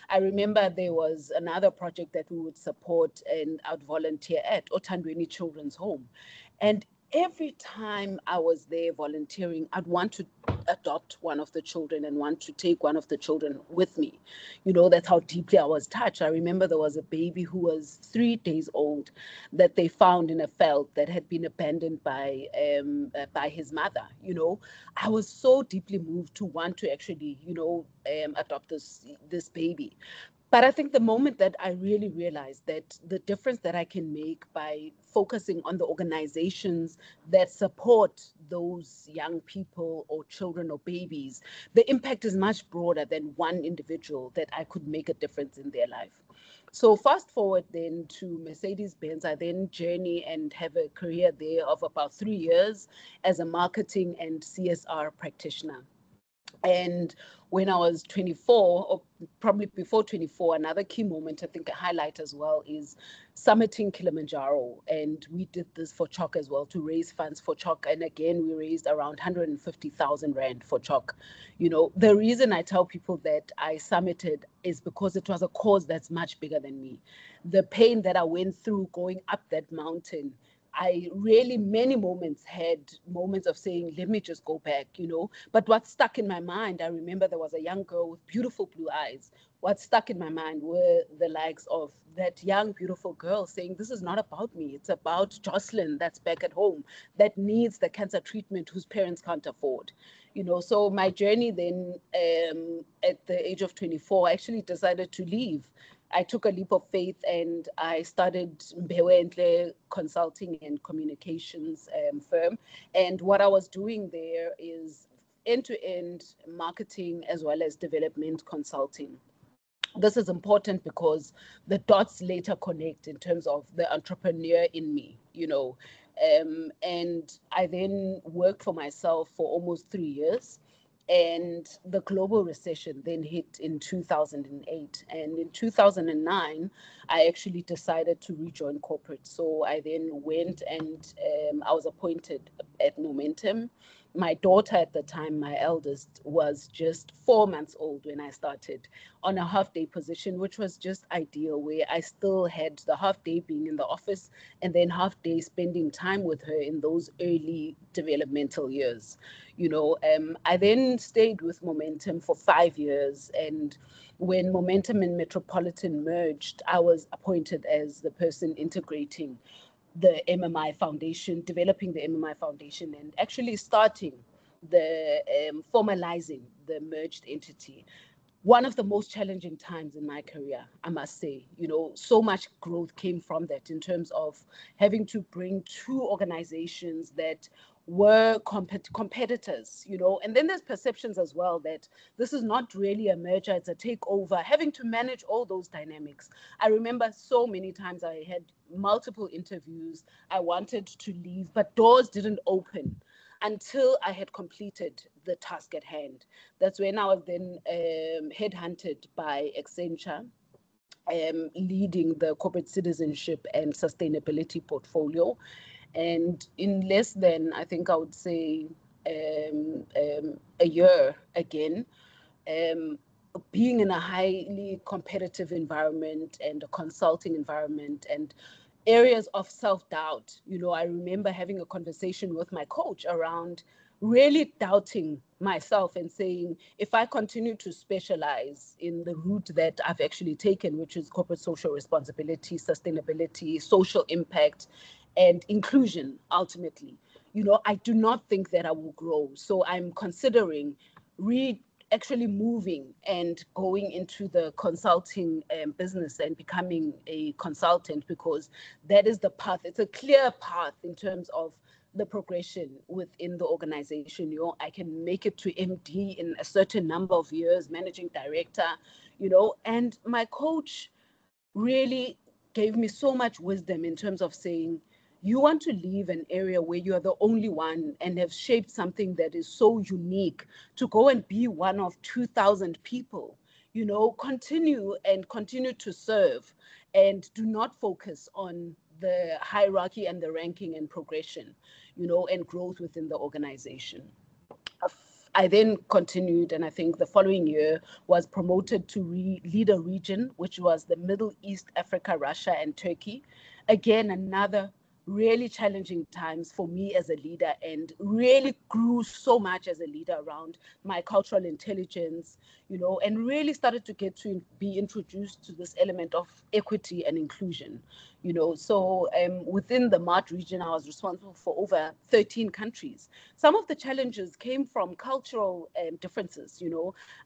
I remember there was another project that we would support and I'd volunteer at Otandweni Children's Home. And every time I was there volunteering, I'd want to adopt one of the children and want to take one of the children with me. That's how deeply I was touched. I remember there was a baby who was 3 days old that they found in a veld that had been abandoned by his mother. I was so deeply moved to want to actually, adopt this baby. But I think the moment that I really realized that the difference that I can make by focusing on the organizations that support those young people or children or babies, the impact is much broader than one individual, that I could make a difference in their life. So fast forward then to Mercedes-Benz, I then journey and have a career there of about 3 years as a marketing and CSR practitioner. And when I was 24, or probably before 24, another key moment I think I highlight as well is summiting Kilimanjaro. And we did this for Chalk as well, to raise funds for Chalk. And again, we raised around 150,000 Rand for Chalk. The reason I tell people that I summited is because it was a cause that's much bigger than me. The pain that I went through going up that mountain, I really, many moments had moments of saying, let me just go back, But what stuck in my mind, I remember there was a young girl with beautiful blue eyes. What stuck in my mind were the likes of that young, beautiful girl saying, this is not about me. It's about Jocelyn that's back at home, that needs the cancer treatment whose parents can't afford. So my journey then at the age of 24, I actually decided to leave. I took a leap of faith and I started Mbewe Consulting and Communications firm. And what I was doing there is end-to-end marketing as well as development consulting. This is important because the dots later connect in terms of the entrepreneur in me, and I then worked for myself for almost 3 years. And the global recession then hit in 2008. And in 2009, I actually decided to rejoin corporate. So I then went and I was appointed at Momentum. My daughter at the time, my eldest, was just 4 months old when I started on a half-day position, which was just ideal, where I still had the half-day being in the office and then half-day spending time with her in those early developmental years. I then stayed with Momentum for 5 years, and when Momentum and Metropolitan merged, I was appointed as the person integrating the MMI Foundation, developing the MMI Foundation, and actually starting the formalizing the merged entity. One of the most challenging times in my career, I must say. So much growth came from that in terms of having to bring two organizations that were competitors, and then there's perceptions as well that this is not really a merger, it's a takeover, having to manage all those dynamics. I remember so many times I had multiple interviews, I wanted to leave, but doors didn't open until I had completed the task at hand. That's when I was then headhunted by Accenture, leading the corporate citizenship and sustainability portfolio. And in less than, I think I would say, a year again, being in a highly competitive environment and a consulting environment and areas of self-doubt. I remember having a conversation with my coach around really doubting myself and saying, if I continue to specialize in the route that I've actually taken, which is corporate social responsibility, sustainability, social impact, and inclusion, ultimately, I do not think that I will grow. So I'm considering actually moving and going into the consulting business and becoming a consultant, because that is the path. It's a clear path in terms of the progression within the organization. I can make it to MD in a certain number of years, managing director, and my coach really gave me so much wisdom in terms of saying, you want to leave an area where you are the only one and have shaped something that is so unique to go and be one of 2,000 people. Continue to serve and do not focus on the hierarchy and the ranking and progression, and growth within the organization. I then continued, and I think the following year was promoted to lead a region, which was the Middle East, Africa, Russia, and Turkey. Again, another really challenging times for me as a leader, and really grew so much as a leader around my cultural intelligence, and really started to get to be introduced to this element of equity and inclusion. So within the MART region, I was responsible for over 13 countries. Some of the challenges came from cultural differences.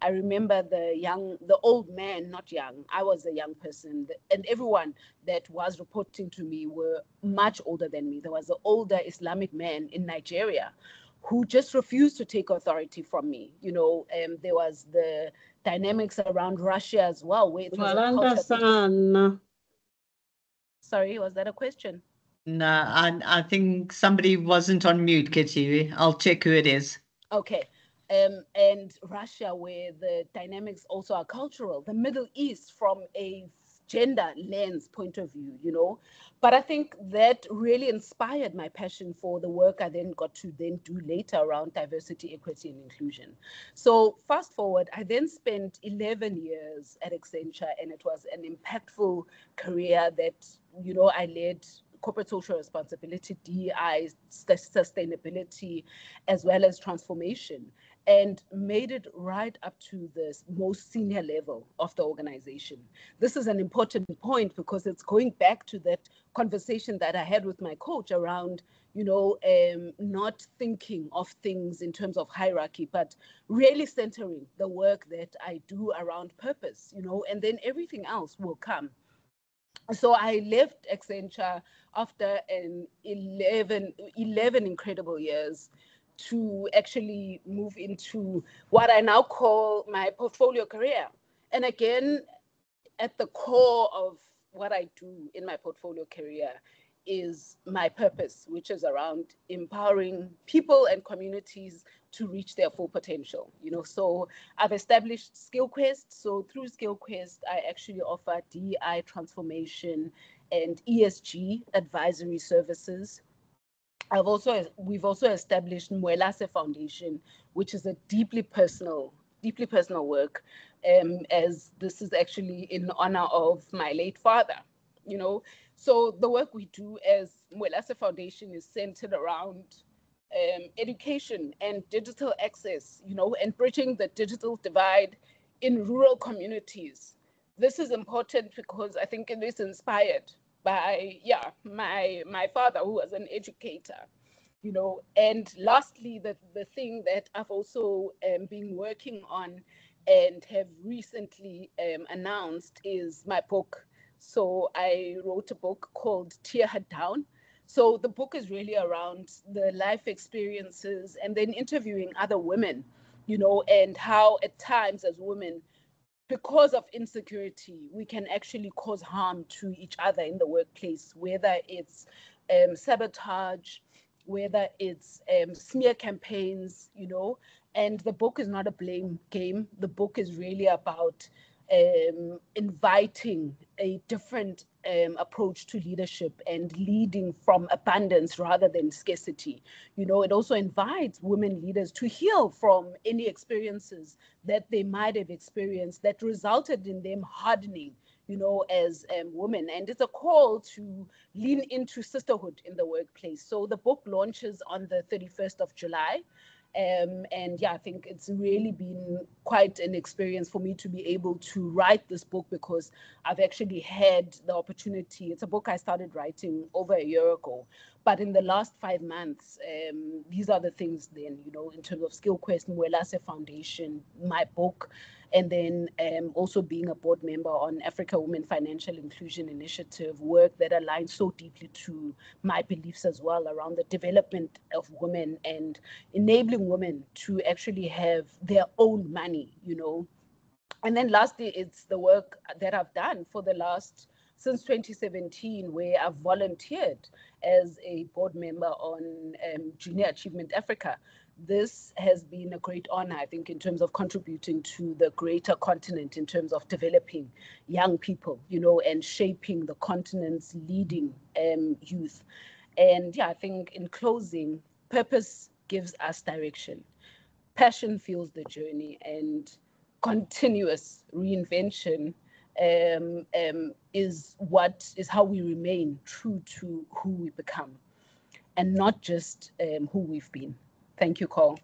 I remember the old man, not young, I was a young person, and everyone that was reporting to me were much older than me. There was an older Islamic man in Nigeria who just refused to take authority from me. There was the dynamics around Russia as well, where it was a culture. Sorry, was that a question? No, I think somebody wasn't on mute, Kitty. I'll check who it is. Okay. And Russia, where the dynamics also are cultural. The Middle East from a gender lens point of view, But I think that really inspired my passion for the work I then got to then do later around diversity, equity, and inclusion. So fast forward, I then spent 11 years at Accenture, and it was an impactful career that, I led corporate social responsibility, DEI, sustainability, as well as transformation, and made it right up to the most senior level of the organization. This is an important point because it's going back to that conversation that I had with my coach around, not thinking of things in terms of hierarchy, but really centering the work that I do around purpose, and then everything else will come. So I left Accenture after 11 incredible years to actually move into what I now call my portfolio career. And again, at the core of what I do in my portfolio career is my purpose, which is around empowering people and communities to reach their full potential. So I've established SkillQuest. So through SkillQuest, I actually offer DEI transformation and ESG advisory services. We've also established Mwelase Foundation, which is a deeply personal work, as this is actually in honor of my late father. So the work we do as Mwelase Foundation is centered around education and digital access, and bridging the digital divide in rural communities. This is important because I think it is inspired by my father, who was an educator. And lastly, the thing that I've also been working on and have recently announced is my book. So I wrote a book called Tear Her Down. So the book is really around the life experiences and then interviewing other women, and how at times as women, because of insecurity, we can actually cause harm to each other in the workplace, whether it's sabotage, whether it's smear campaigns, and the book is not a blame game. The book is really about inviting a different approach to leadership and leading from abundance rather than scarcity. It also invites women leaders to heal from any experiences that they might have experienced that resulted in them hardening, as women. And it's a call to lean into sisterhood in the workplace. So the book launches on the 31st of July. And yeah, I think it's really been quite an experience for me to be able to write this book, because I've actually had the opportunity. It's a book I started writing over a year ago, but in the last 5 months, these are the things then, in terms of SkillQuest, Mwelase Foundation, my book, and then also being a board member on Africa Women Financial Inclusion Initiative, work that aligns so deeply to my beliefs as well around the development of women and enabling women to actually have their own money, And then lastly, it's the work that I've done since 2017, where I've volunteered as a board member on Junior Achievement Africa. This has been a great honor, I think, in terms of contributing to the greater continent, in terms of developing young people, and shaping the continent's leading youth. And yeah, I think in closing, purpose gives us direction. Passion fuels the journey, and continuous reinvention is how we remain true to who we become, and not just who we've been. Thank you, Cole.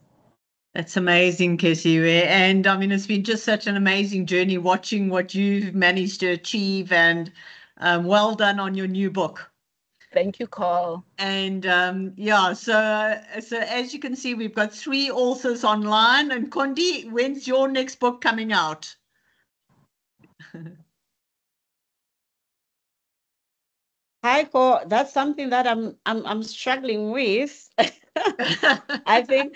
That's amazing, Kesiwe. And I mean, it's been just such an amazing journey watching what you've managed to achieve, and well done on your new book. Thank you, Carl. And yeah, so as you can see, we've got 3 authors online. And Kondi, when's your next book coming out? Hi, Ko. That's something that I'm struggling with. I think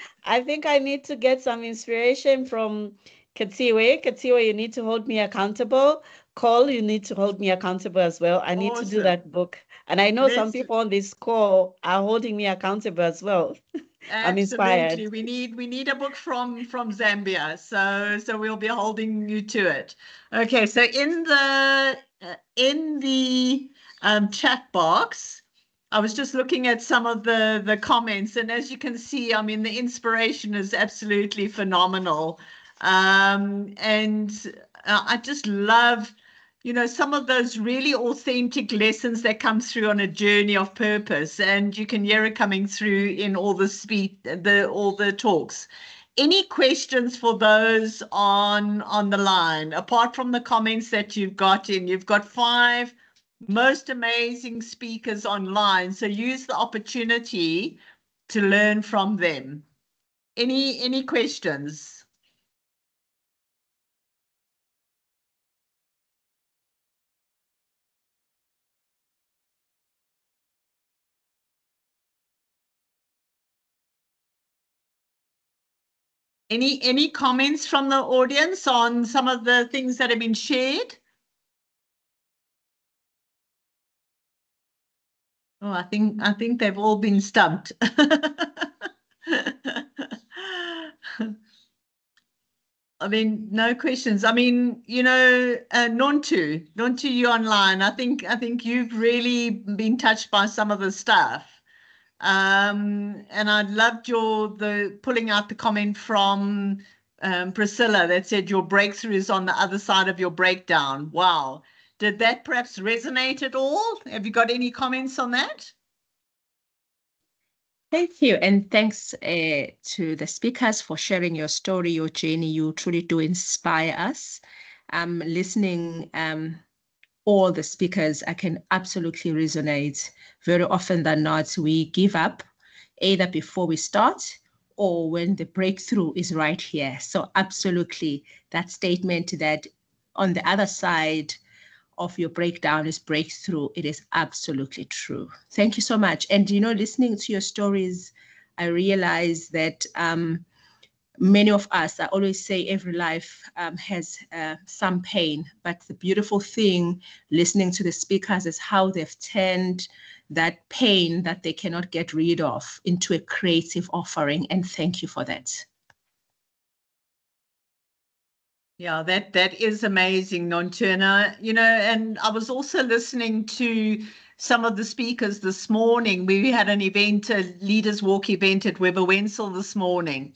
I need to get some inspiration from Katiwe. Katiwe, you need to hold me accountable. Cole, you need to hold me accountable as well. I need to do that book. And I know some people on this call are holding me accountable as well. I'm inspired. Absolutely. We need a book from Zambia. So we'll be holding you to it. Okay, so in the chat box, I was just looking at some of the comments, and as you can see, I mean, the inspiration is absolutely phenomenal. And I just love, some of those really authentic lessons that come through on a journey of purpose, and you can hear it coming through in all the talks. Any questions for those on the line, apart from the comments that you've got in? You've got 5 most amazing speakers online, so use the opportunity to learn from them. Any questions? Any comments from the audience on some of the things that have been shared? Oh, I think they've all been stumped. I mean, no questions. I mean, Nontu, you online. I think you've really been touched by some of the stuff. And I loved the pulling out the comment from Priscilla that said your breakthrough is on the other side of your breakdown. Wow. Did that perhaps resonate at all? Have you got any comments on that? Thank you. And thanks to the speakers for sharing your story, your journey. You truly do inspire us. I'm listening all the speakers, I can absolutely resonate. Very often than not, we give up either before we start or when the breakthrough is right here. So absolutely, that statement that on the other side of your breakdown is breakthrough, it is absolutely true. Thank you so much. And, listening to your stories, I realize that many of us, I always say every life has some pain, but the beautiful thing listening to the speakers is how they've turned that pain that they cannot get rid of into a creative offering. And thank you for that. Yeah, that is amazing, Nontuna. And I was also listening to some of the speakers this morning. We had an event, a Leaders Walk event at Weber Wenzel this morning.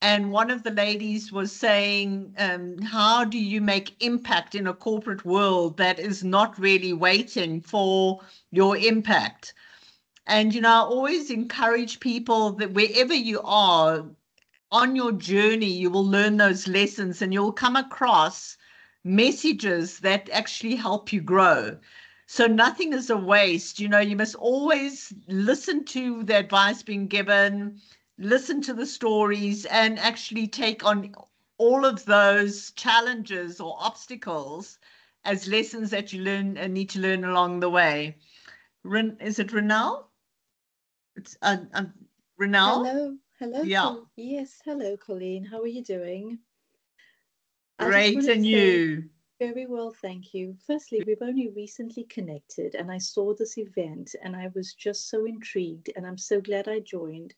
And one of the ladies was saying, how do you make impact in a corporate world that is not really waiting for your impact? And, I always encourage people that wherever you are on your journey, you will learn those lessons and you'll come across messages that actually help you grow. So nothing is a waste. You must always listen to the advice being given, listen to the stories, and actually take on all of those challenges or obstacles as lessons that you learn and need to learn along the way. Is it Renal? It's Renal? Hello. Yeah. Yes, hello, Colleen. How are you doing? Great, and you? Very well, thank you. Firstly, we've only recently connected, and I saw this event, and I was just so intrigued, and I'm so glad I joined.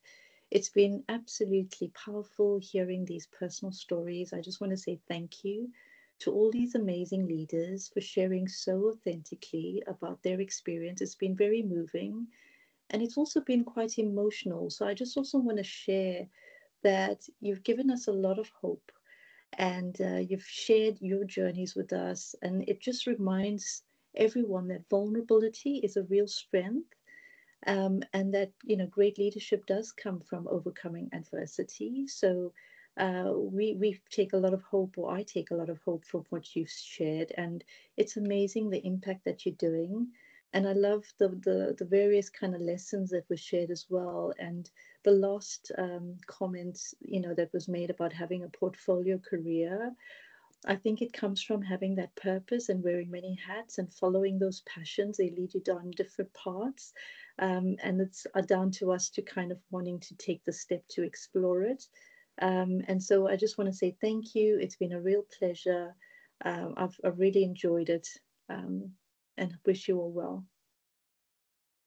It's been absolutely powerful hearing these personal stories. I just want to say thank you to all these amazing leaders for sharing so authentically about their experience. It's been very moving. And it's also been quite emotional. So I just also want to share that you've given us a lot of hope and you've shared your journeys with us. And it just reminds everyone that vulnerability is a real strength, and that, great leadership does come from overcoming adversity. So we take a lot of hope, or I take a lot of hope from what you've shared. And it's amazing the impact that you're doing. And I love the various kind of lessons that were shared as well. And the last comments, that was made about having a portfolio career. I think it comes from having that purpose and wearing many hats and following those passions. They lead you down different paths. And it's down to us to kind of wanting to take the step to explore it. And so I just want to say thank you. It's been a real pleasure. I've really enjoyed it. And wish you all well.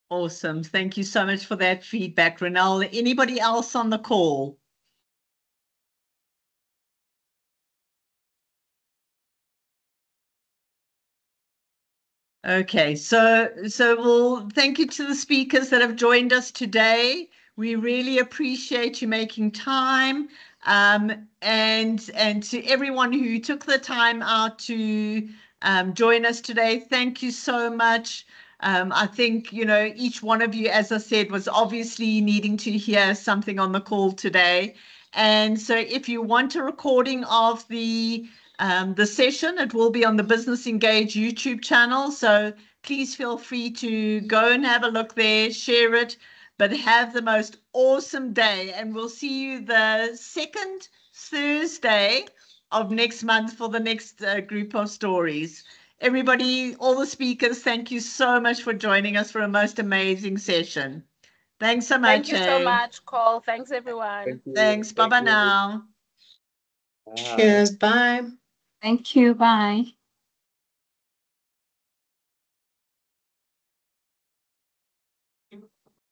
Awesome. Thank you so much for that feedback, Renal. Anybody else on the call? Okay, so we'll thank you to the speakers that have joined us today. We really appreciate you making time, and to everyone who took the time out to join us today. Thank you so much. I think, each one of you, as I said, was obviously needing to hear something on the call today. And so if you want a recording of the session, it will be on the Business Engage YouTube channel. So please feel free to go and have a look there, share it, but have the most awesome day. And we'll see you the second Thursday of next month for the next group of stories. Everybody, all the speakers, thank you so much for joining us for a most amazing session. Thanks so much. Thank you so much, Cole. Thanks, everyone. Thanks. Bye-bye now. Bye. Cheers. Bye. Thank you. Bye.